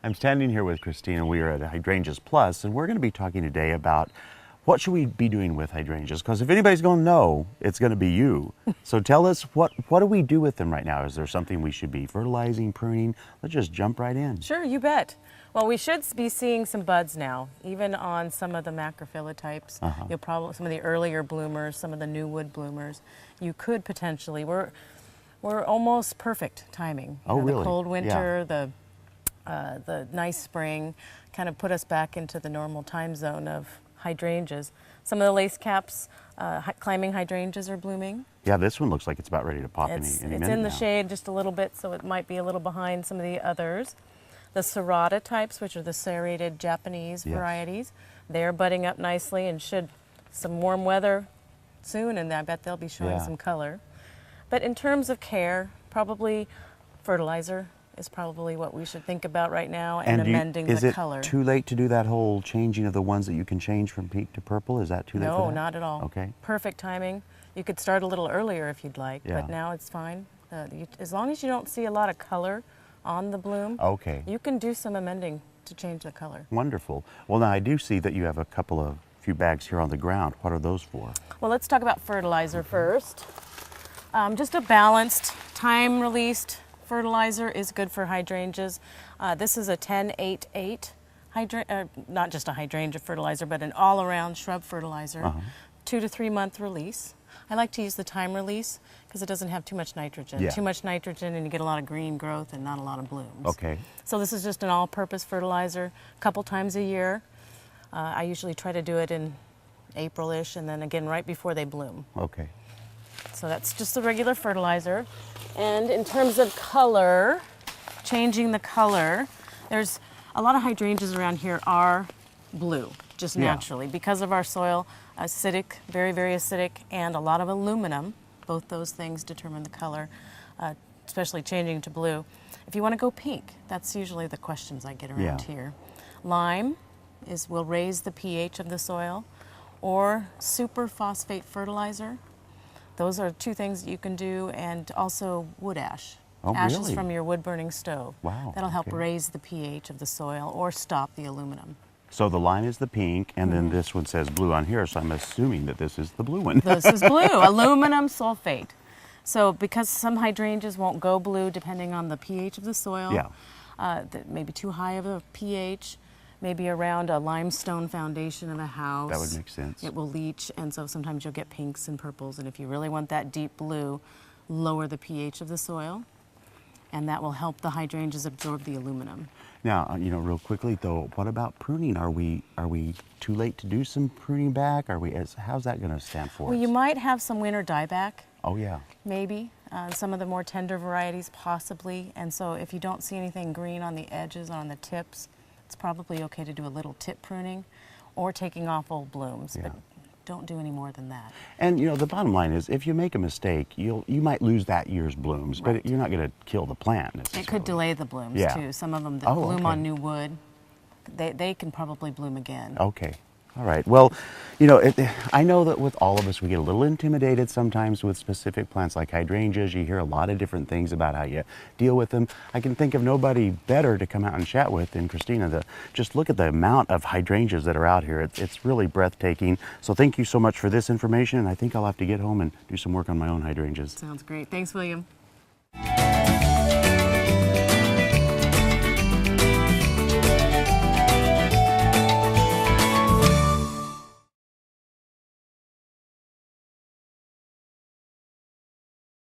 I'm standing here with Christina. We are at Hydrangeas Plus, and we're going to be talking today about what should we be doing with hydrangeas? Because if anybody's going to know, it's going to be you. So tell us, what do we do with them right now? Is there something we should be fertilizing, pruning? Let's just jump right in. Sure, you bet. Well, we should be seeing some buds now, even on some of the macrophylla types. You'll probably, some of the earlier bloomers, some of the new wood bloomers. You could potentially, we're almost perfect timing. Oh, really? The cold winter, Yeah. the nice spring kind of put us back into the normal time zone of hydrangeas. Some of the lace caps, climbing hydrangeas are blooming. Yeah, this one looks like it's about ready to pop It's any minute in the now. shade just a little bit, so it might be a little behind some of the others. The serrata types, which are the serrated Japanese Yes. varieties, they're budding up nicely and should some warm weather soon, and I bet they'll be showing Yeah. some color. But in terms of care, probably fertilizer is probably what we should think about right now, and amending the color. Is it too late to do that whole changing of the ones that you can change from pink to purple? Is that too late for No, that? not at all. Okay. Perfect timing. You could start a little earlier if you'd like, Yeah. but now it's fine. As long as you don't see a lot of color on the bloom, Okay. you can do some amending to change the color. Wonderful. Well, now I do see that you have a few bags here on the ground. What are those for? Well, let's talk about fertilizer first. Just a balanced, time-released fertilizer is good for hydrangeas. This is a 10-8-8, not just a hydrangea fertilizer, but an all-around shrub fertilizer, 2 to 3 month release. I like to use the time release because it doesn't have too much nitrogen. Yeah. Too much nitrogen and you get a lot of green growth and not a lot of blooms. Okay. So this is just an all-purpose fertilizer, a couple times a year. I usually try to do it in April-ish and then again right before they bloom. Okay. So that's just the regular fertilizer. And in terms of color, changing the color, there's a lot of hydrangeas around here are blue, just Yeah. naturally, because of our soil, acidic, very, very acidic, and a lot of aluminum. Both those things determine the color, especially changing to blue. If you want to go pink, that's usually the questions I get around Yeah. here. Lime will raise the pH of the soil, or superphosphate fertilizer. Those are two things that you can do, and also wood ash. Oh, Ashes really? from your wood-burning stove. Wow, That'll help okay. raise the pH of the soil or stop the aluminum. So the line is the pink, and then this one says blue on here, so I'm assuming that this is the blue one. This is blue, aluminum sulfate. So because some hydrangeas won't go blue depending on the pH of the soil, Yeah. that may be too high of a pH, maybe around a limestone foundation of a house. That would make sense. It will leach, and so sometimes you'll get pinks and purples, and if you really want that deep blue, lower the pH of the soil, and that will help the hydrangeas absorb the aluminum. Now, real quickly though, what about pruning? Are we too late to do some pruning back? How's that going to stand for Well, us? you might have some winter dieback, Oh yeah. maybe. Some of the more tender varieties, possibly. And so if you don't see anything green on the edges, on the tips, it's probably okay to do a little tip pruning or taking off old blooms. Yeah. But don't do any more than that. And the bottom line is, if you make a mistake, you might lose that year's blooms, Right. but you're not going to kill the plant It necessarily. could delay the blooms Yeah. too. Some of them that Oh, bloom okay. on new wood, they can probably bloom again. Okay. All right. Well, I know that with all of us, we get a little intimidated sometimes with specific plants like hydrangeas. You hear a lot of different things about how you deal with them. I can think of nobody better to come out and chat with than Christina. Just look at the amount of hydrangeas that are out here. It's really breathtaking. So thank you so much for this information. And I think I'll have to get home and do some work on my own hydrangeas. Sounds great. Thanks, William.